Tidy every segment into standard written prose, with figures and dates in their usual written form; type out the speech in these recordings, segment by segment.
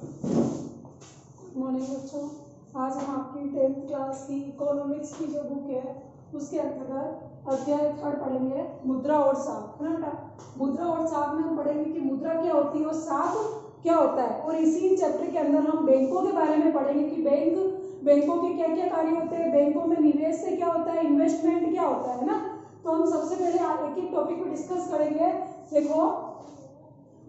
Good morning बच्चों। आज हम आपकी 10th क्लास की इकोनॉमिक्स की जो बुक है उसके अंतर्गत अध्याय 3 पढ़ेंगे, मुद्रा और साख, है ना बेटा। मुद्रा और साख में हम पढ़ेंगे कि मुद्रा क्या होती है और साख क्या होता है, और इसी चैप्टर के अंदर हम बैंकों के बारे में पढ़ेंगे कि बैंकों के क्या क्या कार्य होते हैं, बैंकों में निवेश से क्या होता है, इन्वेस्टमेंट क्या होता है ना। तो हम सबसे पहले एक एक टॉपिक को डिस्कस करेंगे। देखो,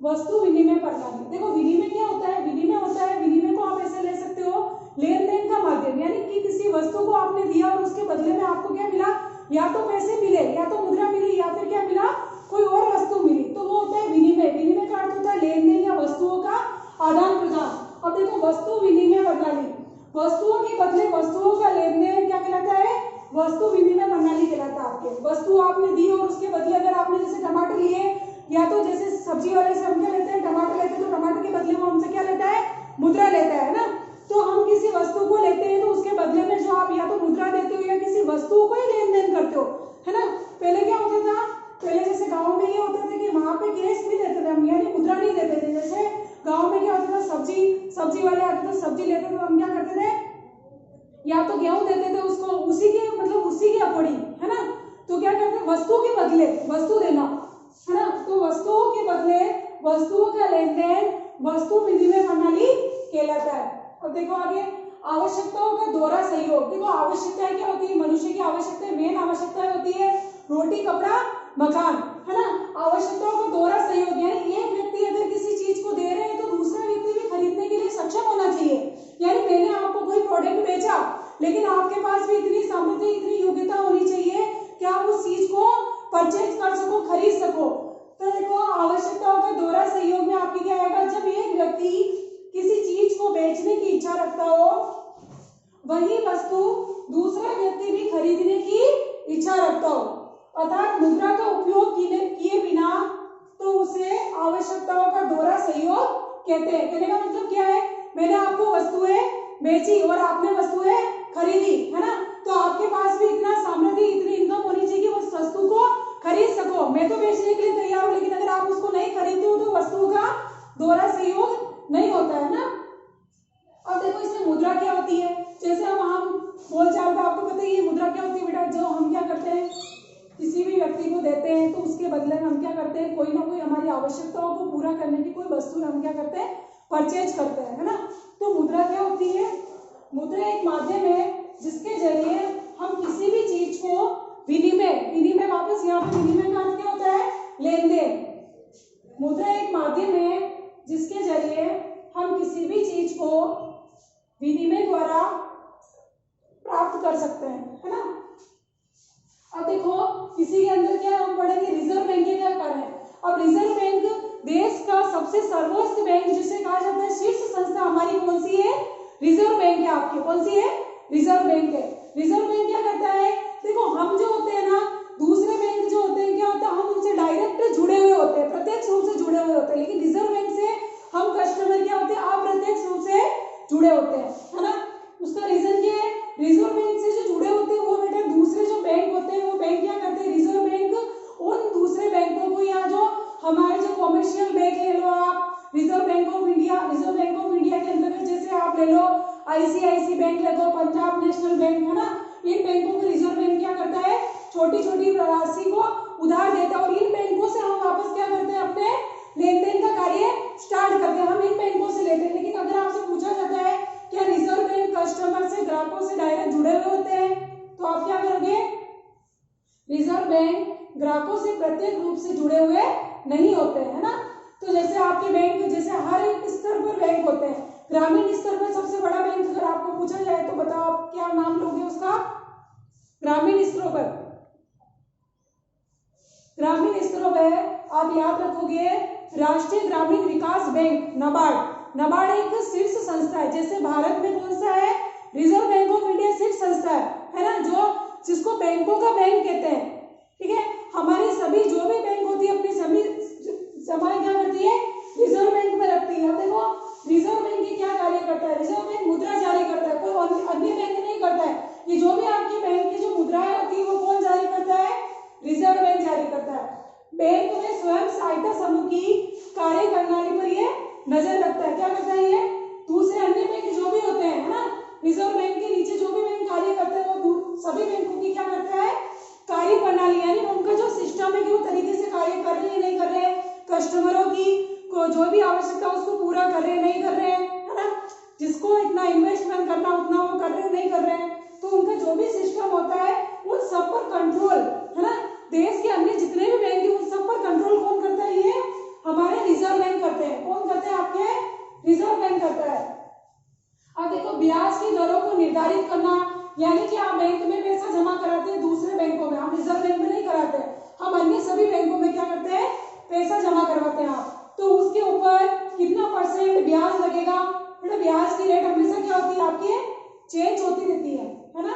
वस्तु विनिमय प्रणाली। देखो, विनिमय क्या होता है? विनिमय होता है, विनिमय को आप ऐसे ले सकते हो, लेन देन का माध्यम, यानी कि किसी वस्तु को आपने दिया और उसके बदले में आपको क्या मिला, या तो पैसे मिले, या तो मुद्रा मिली, या फिर क्या मिला, कोई और वस्तु मिली, तो वो होता है विनिमय। विनिमय का अर्थ होता है लेन देन या वस्तुओं का आदान प्रदान। अब देखो, वस्तु विनिमय प्रणाली, वस्तुओं के बदले वस्तुओं का लेन देन क्या कहलाता है? वस्तु विनिमय प्रणाली कहलाता है। आपके वस्तु आपने दी और उसके बदले अगर आपने जैसे टमाटर लिए, या तो जैसे सब्जी वाले से हम क्या लेते हैं, टमाटर लेते हैं, तो टमाटर के बदले वो हमसे क्या लेता है, मुद्रा लेता है ना। तो हम किसी वस्तु को लेते हैं तो उसके बदले में जो आप या तो मुद्रा देते हो या किसी वस्तु को ही लेन देन करते हो, है ना। पहले क्या होता था, पहले जैसे गाँव में ये होता था कि वहां पे कैश नहीं देते थे हम, यानी मुद्रा नहीं देते थे। जैसे गाँव में क्या होता था, सब्जी वाले आते थे, सब्जी लेते थे, तो हम क्या करते थे, या तो गेहूं देते थे उसको, उसी के अकॉर्डिंग, है ना। तो क्या करते हैं, वस्तु के बदले वस्तु देना, है ना। तो वस्तुओं के बदले वस्तुओं का लेन देन वस्तु विनिमय प्रणाली कहलाता है। अब देखो आगे, आवश्यकताओं का दोहरा सहयोग। देखो, आवश्यकताएं क्या होती है? मनुष्य की आवश्यकताएं, मेन आवश्यकताएं होती है रोटी, कपड़ा, मकान, है ना। आवश्यकताओं का दोहरा सहयोग, यानी एक व्यक्ति अगर किसी चीज को दे रहे हैं तो दूसरा व्यक्ति भी खरीदने के लिए सक्षम होना चाहिए। यानी मैंने आपको कोई प्रोडक्ट बेचा, लेकिन आपके पास भी इतनी सामर्थ्य, इतनी योग्यता होनी चाहिए कि आप उस चीज को परचेज कर सको, खरीद सको। तो देखो, आवश्यकताओं का दोहरा सहयोग में आपकी क्या आएगा, जब एक व्यक्ति किसी चीज को बेचने की इच्छा रखता हो, वही वस्तु दूसरा व्यक्ति भी खरीदने की इच्छा रखता हो, अर्थात मुद्रा का उपयोग किए बिना, तो उसे आवश्यकताओं का दोहरा सहयोग कहते हैं। कहने का मतलब क्या है, मैंने आपको वस्तुएं बेची और आपने वस्तुएं खरीदी, है ना। तो आपके पास भी इतना सामर्थ्य, इतनी इनकम होनी चाहिए कि उस वस्तु को खरीद सको। मैं तो बेचने के लिए तैयार हूं, लेकिन अगर आप उसको नहीं खरीदते हो तो वस्तु का दोहरा सहयोग नहीं होता है ना। अब देखो, इसमें मुद्रा क्या होती है, जैसे हम आम बोलचाल में आपको पता ही है मुद्रा क्या होती है बेटा। जो हम क्या करते हैं, किसी भी व्यक्ति को देते हैं तो उसके बदले में हम क्या करते हैं, कोई ना कोई हमारी आवश्यकताओं को पूरा करने की कोई वस्तु हम क्या करते हैं, परचेज करते हैं, है ना। तो मुद्रा क्या होती है? मुद्रा एक माध्यम है जिसके जरिए हम किसी भी चीज को विनिमय वापस यहाँ पे विनिमय का अर्थ क्या होता है, लेन देन। मुद्रा एक माध्यम है जिसके जरिए हम किसी भी चीज को विनिमय द्वारा प्राप्त कर सकते हैं, है ना। अब देखो, इसी के अंदर क्या हम पढ़ेंगे, रिजर्व बैंक के क्या कार्य है। अब रिजर्व बैंक देश का सबसे सर्वोच्च बैंक जिसे कहा जाता है, शीर्ष संस्था हमारी कौन सी है? रिजर्व बैंक है। आपकी कौन सी है? रिजर्व बैंक है। रिजर्व बैंक क्या करता है? देखो, हम जो होते हैं ना, दूसरे बैंक जो होते हैं क्या होता है, हम उनसे डायरेक्ट जुड़े हुए होते हैं, प्रत्यक्ष रूप से जुड़े हुए होते हैं, लेकिन रिजर्व बैंक से हम कस्टमर क्या होते हैं, अप्रत्यक्ष रूप से जुड़े होते हैं, है ना। उसका रीजन क्या है? रिजर्व बैंक से जो जुड़े होते हैं वो बेटा दूसरे जो बैंक होते हैं, वो बैंक क्या करते हैं, रिजर्व बैंक उन दूसरे बैंकों को, या जो हमारे जो कॉमर्शियल बैंक ले लो आप, रिजर्व बैंक ऑफ इंडिया के अंतर्गत जैसे आप ले लो ICICI बैंक ले लो, पंजाब नेशनल बैंक, है ना। इन बैंकों को रिजर्व बैंक क्या करता है, छोटी छोटी राशि को उधार देता है, और इन बैंकों से हम वापस क्या करते हैं, अपने लेन देन का कार्य स्टार्ट करते हैं। हम इन बैंकों से लेते हैं। लेकिन अगर आपसे पूछा जाता है क्या रिजर्व बैंक कस्टमर से, ग्राहकों से डायरेक्ट जुड़े हुए होते हैं, तो आप क्या करोगे, रिजर्व बैंक ग्राहकों से प्रत्येक रूप से जुड़े हुए नहीं होते हैं, है ना। तो जैसे आपके बैंक, जैसे हर एक स्तर पर बैंक होते हैं, ग्रामीण स्तर पर सबसे बड़ा बैंक अगर आपको पूछा जाए तो बताओ आप क्या नाम लोगे उसका? ग्रामीण स्तरों पर आप याद रखोगे राष्ट्रीय ग्रामीण विकास बैंक, नाबार्ड एक शीर्ष संस्था है। जैसे भारत में कौन सा है, रिजर्व बैंक ऑफ इंडिया शीर्ष संस्था है ना, जो जिसको बैंकों का बैंक कहते हैं, ठीक है। हमारी सभी जो भी बैंक होती है अपनी सभी जमाएं क्या करती है, रिजर्व बैंक में रखती है। अब देखो, रिजर्व बैंक ये क्या कार्य करता है, रिजर्व बैंक मुद्रा जारी करता है, कोई अन्य बैंक नहीं करता है। ये जो भी आपकी बैंक की जो मुद्राएं होती है वो कौन जारी करता है, रिजर्व बैंक जारी करता है। बैंक में स्वयं सहायता समूह की कार्य प्रणाली पर ये नजर रखता है। क्या करता है ये, आवश्यकता उसको पूरा कर रहे हैं नहीं कर रहे हैं, है ना, जिसको इतना इन्वेस्टमेंट करना उतना वो कर रहे हैं नहीं कर रहे हैं, तो उनका जो भी सिस्टम होता है उन सब पर कंट्रोल, है ना, देश के अन्य जितने भी बैंक है उन सब पर कंट्रोल कौन करता है, ये हमारे रिजर्व बैंक करते हैं। कौन करते हैं, आपके रिजर्व बैंक करता है। अब देखो ब्याज की दरों को निर्धारित करना, यानी कि आप बैंक में पैसा जमा कराते हैं दूसरे बैंकों में, हम रिजर्व बैंक में नहीं कराते, हम अन्य सभी बैंकों में क्या करते हैं, पैसा जमा करवाते हैं आप, तो उसके ऊपर कितना % ब्याज लगेगा, मतलब ब्याज की रेट हमेशा क्या होती है आपकी, चेंज होती रहती है ना।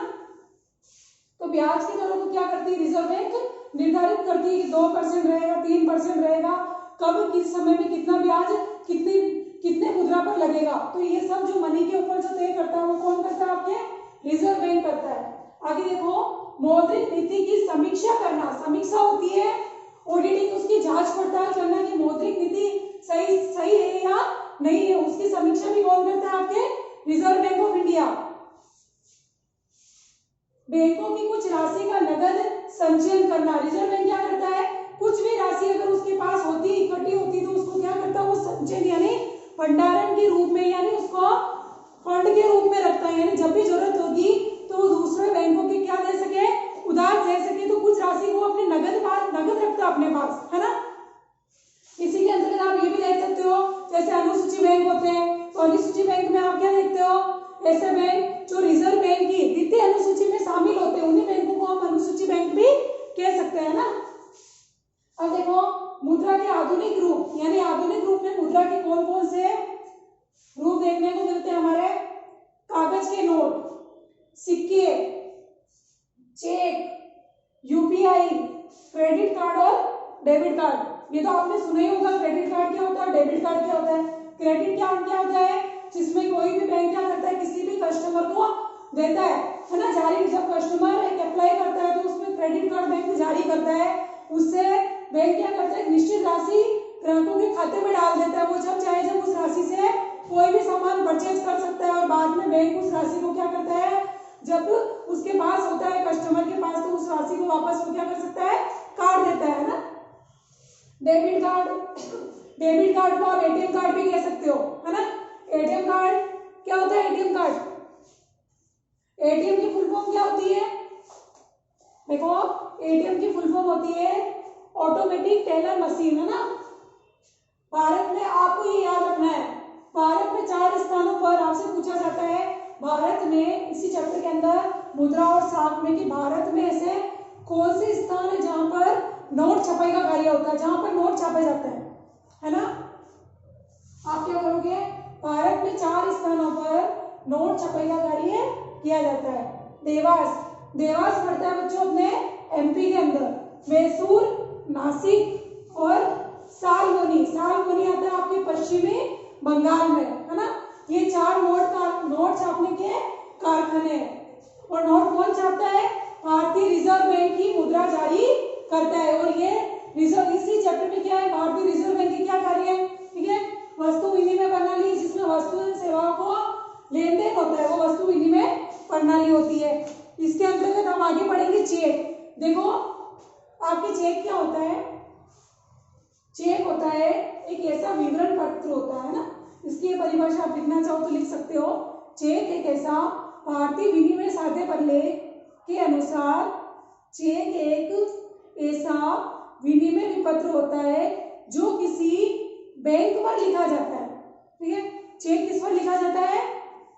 तो ब्याज की दरों को क्या करती है रिजर्व बैंक, निर्धारित करती है कि 2% रहेगा, 3% रहेगा, कब किस समय में कितना ब्याज कितने मुद्रा पर लगेगा, तो ये सब जो मनी के ऊपर जो तय करता है वो कौन करता है, आपके रिजर्व बैंक करता है। आगे देखो, मौद्रिक नीति की समीक्षा करना, समीक्षा होती है ऑडिटिंग, उसकी जांच पड़ताल करना कि मौद्रिक नीति सही है या नहीं है, उसकी समीक्षा भी कौन करता है, आपके रिजर्व बैंक ऑफ इंडिया। बैंकों की कुछ राशि का नगद संचयन करना, रिजर्व बैंक क्या करता है, कुछ भी राशि अगर उसके पास होती इकट्ठी होती तो उसको क्या करता है, वो संचयन यानी भंडारण के रूप में, यानी उसको फंड के रूप में रखता है, यानी जब भी जरूरत होगी तो वो दूसरे बैंकों के क्या दे सके, उधार दे सके, तो कुछ राशि को अपने नगद रखता है अपने पास, है ना। इसी के अंतर्गत आप ये भी देख सकते हो, जैसे अनुसूची बैंक होते हैं, तो अनुसूची बैंक में आप क्या देखते हो, ऐसे बैंक जो रिजर्व बैंक की द्वितीय अनुसूची में शामिल होते हैं, उन्हीं बैंकों को हम अनुसूची बैंक भी कह सकते हैं ना। अब देखो मुद्रा के आधुनिक रूप, यानी आधुनिक रूप में मुद्रा के कौन कौन से रूप देखने को मिलते हैं, हमारे कागज के नोट, सिक्के, चेक, यूपीआई, क्रेडिट कार्ड और डेबिट कार्ड। ये तो आपने सुना ही होगा, क्रेडिट कार्ड क्या होता है, डेबिट कार्ड क्या होता है। क्रेडिट कार्ड क्या होता है, जिसमें कोई भी बैंक क्या करता है, किसी भी कस्टमर को देता है ना, जारी, जब कस्टमर एक अप्लाई करता है तो उसमें क्रेडिट कार्ड बैंक जारी करता है, उससे बैंक क्या करता है, निश्चित राशि ग्राहकों के खाते में डाल देता है, वो जब चाहे जब उस राशि से कोई भी सामान परचेज कर सकता है, और बाद में बैंक उस राशि को क्या करता है, जब उसके पास होता है कस्टमर के पास, तो उस राशि को वापस वो क्या कर सकता है, काट देता है ना। डेबिट कार्ड को आप एटीएम कार्ड भी कह सकते हो, है ना। एटीएम कार्ड क्या होता है, एटीएम कार्ड, एटीएम की फुल फॉर्म क्या होती है, देखो एटीएम की फुल फॉर्म होती है ऑटोमेटिक टेलर मशीन, है ना। भारत में आपको ये याद रखना है, भारत में 4 स्थानों पर आपसे पूछा जाता है, भारत में इसी चैप्टर के अंदर मुद्रा और साख में, कि भारत में ऐसे कौन से स्थान है जहां पर नोट छपाई का कार्य होता है, जहां पर नोट छापे जाते हैं, है ना। आप क्या करोगे, भारत में 4 स्थानों पर नोट छपाई का कार्य किया जाता है। देवास पड़ता है बच्चों अपने एमपी के अंदर, मैसूर, नासिक और सालमोनी आता है आपके पश्चिमी बंगाल में, है ना। ये 4 नोट छापने के कारखाने हैं, और नोट कौन छापता है, भारतीय रिजर्व बैंक की मुद्रा जारी करता है। और ये रिजर्व, इसी चैप्टर में क्या है, भारतीय रिजर्व बैंक की क्या कार्य है, ठीक है, वस्तु विनिमय प्रणाली, जिसमें वस्तु एवं सेवाओं को लेन देन होता है, वो वस्तु विनिमय प्रणाली होती है। इसके अंतर्गत हम आगे पढ़ेंगे चेक। देखो आपके चेक क्या होता है, चेक होता है एक ऐसा विवरण पत्र होता है ना, इसकी परिभाषा आप लिखना चाहो तो लिख सकते हो। चेक एक ऐसा भारतीय विनिमय साध्य प्रलेख के अनुसार, चेक एक ऐसा विनिमय विपत्र होता है जो किसी बैंक पर लिखा जाता है, ठीक है। चेक किस पर लिखा जाता है,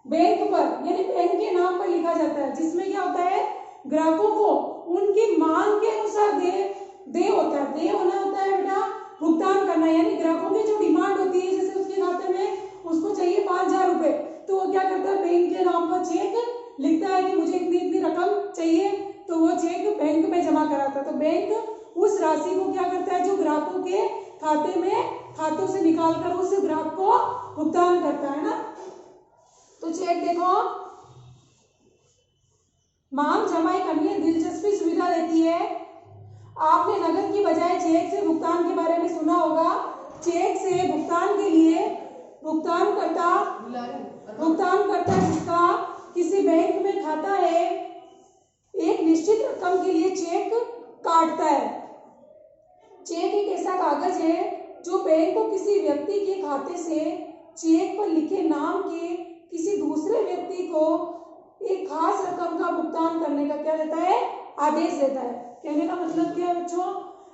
बैंक पर, यानी बैंक के नाम पर लिखा जाता है, जिसमें क्या होता है, ग्राहकों को उनकी मांग के अनुसार दे होता है, दे होना होता है बेटा, भुगतान करना, यानी ग्राहकों की जो डिमांड होती है, जैसे उसके खाते में उसको चाहिए 5,000 रुपए, तो वो क्या करता है, बैंक के नाम पर चेक लिखता है कि मुझे इतनी रकम चाहिए, तो वो चेक बैंक में जमा कराता है। तो बैंक उस राशि को क्या करता है, जो ग्राहकों के खातों से निकालकर उस ग्राहक को भुगतान करता है ना। तो चेक देखो, मांग जमा एक अन्य दिलचस्पी सुविधा देती है। आपने नकद की बजाय चेक से भुगतान के बारे में सुना होगा। चेक से भुगतान के लिए भुगतानकर्ता जिसका किसी बैंक में खाता है, एक निश्चित रकम के लिए चेक काटता है। चेक एक ऐसा कागज है जो बैंक को किसी व्यक्ति के खाते से चेक पर लिखे नाम के किसी दूसरे व्यक्ति को एक खास रकम का भुगतान करने का क्या देता है, आदेश देता है। कहने का मतलब क्या है बच्चों,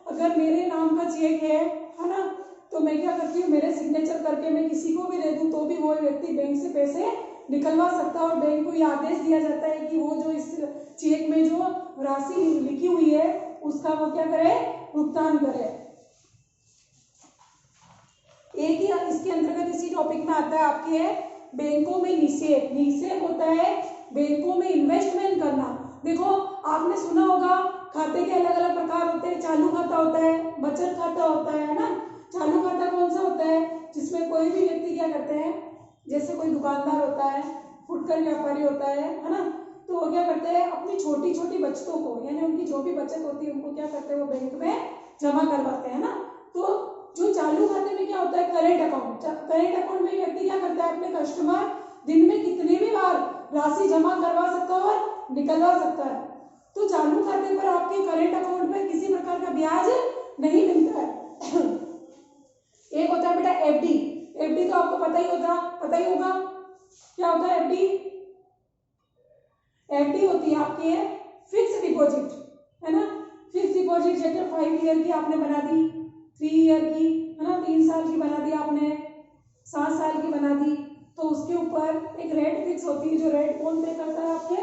अगर मेरे नाम का चेक है ना, तो मैं क्या करती हूँ, मेरे सिग्नेचर करके मैं किसी को भी दे दूँ तो भी वो व्यक्ति बैंक से पैसे निकलवा सकता है, और बैंक को ये आदेश दिया जाता है कि वो जो इस चेक में जो राशि लिखी हुई है उसका वो क्या करे, भुगतान करे। एक ही इसके अंतर्गत इसी टॉपिक में आता है आपके है बैंकों में निषेध। निषेध होता है बैंकों में इन्वेस्टमेंट करना। देखो आपने सुना होगा खाते के अलग अलग प्रकार होते हैं, चालू खाता होता है, बचत खाता होता है ना। चालू खाता कौन सा होता है, जिसमें कोई भी व्यक्ति क्या करते हैं, जैसे कोई दुकानदार होता है, फुटकर व्यापारी होता है ना, तो वो क्या करते हैं अपनी छोटी छोटी बचतों को, यानी उनकी जो भी बचत होती है उनको क्या करते हैं वो बैंक में जमा करवाते हैं ना। तो जो चालू खाते में क्या होता है, करेंट अकाउंट। करेंट अकाउंट में व्यक्ति क्या करता है, अपने कस्टमर दिन में कितने भी बार राशि जमा करवा सकता है और निकलवा सकता है। तो चालू खाते पर आपके करेंट अकाउंट में किसी प्रकार का ब्याज नहीं मिलता है। एक होता है बेटा एफडी। एफडी तो आपको पता ही होगा क्या होता है एफडी। एफडी होती है आपकी है फिक्स डिपॉजिट, है ना। फिक्स डिपॉजिट जैसे 5 ईयर की आपने बना दी, 3 ईयर की, है ना, 3 साल की बना दी आपने, 7 साल की बना दी, तो उसके ऊपर एक रेट फिक्स होती है। जो रेट कौन तय करता है, आपके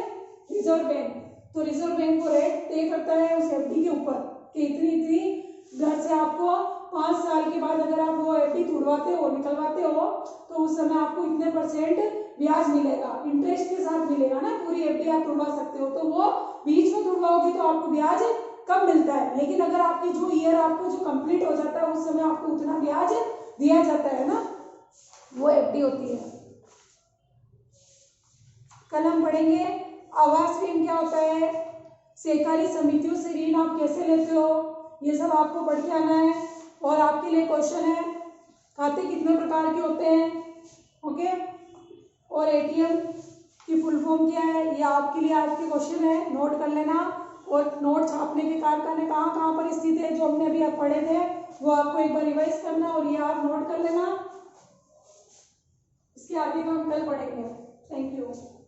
रिजर्व बैंक। तो रिजर्व बैंक को रेट तय करता है उस एफडी के ऊपर कि इतनी दर से आपको 5 साल के बाद अगर आप वो एफडी तुड़वाते हो, निकलवाते हो, तो उस समय आपको इतने % ब्याज मिलेगा, इंटरेस्ट के साथ मिलेगा ना। पूरी एफडी आप तुड़वा सकते हो, तो वो बीच में तुड़वाओगे तो आपको ब्याज कम मिलता है, लेकिन अगर आपकी जो ईयर आपको जो कंप्लीट हो जाता है उस समय आपको उतना ब्याज दिया जाता है ना, वो एफडी होती है। कल हम पढ़ेंगे आवास ऋण क्या होता है, सहकारी समितियों से ऋण आप कैसे लेते हो, ये सब आपको पढ़ के आना है। और आपके लिए क्वेश्चन है खाते कितने प्रकार के होते हैं, ओके, और एटीएम की फुल फॉर्म क्या है, ये आपके लिए आज के क्वेश्चन है, नोट कर लेना। और नोट छापने के कारखाने कहाँ कहाँ पर स्थित है, जो हमने अभी आप पढ़े थे वो आपको एक बार रिवाइज करना और ये आप नोट कर लेना। इसके आगे का हम कल पढ़ेंगे। Thank you.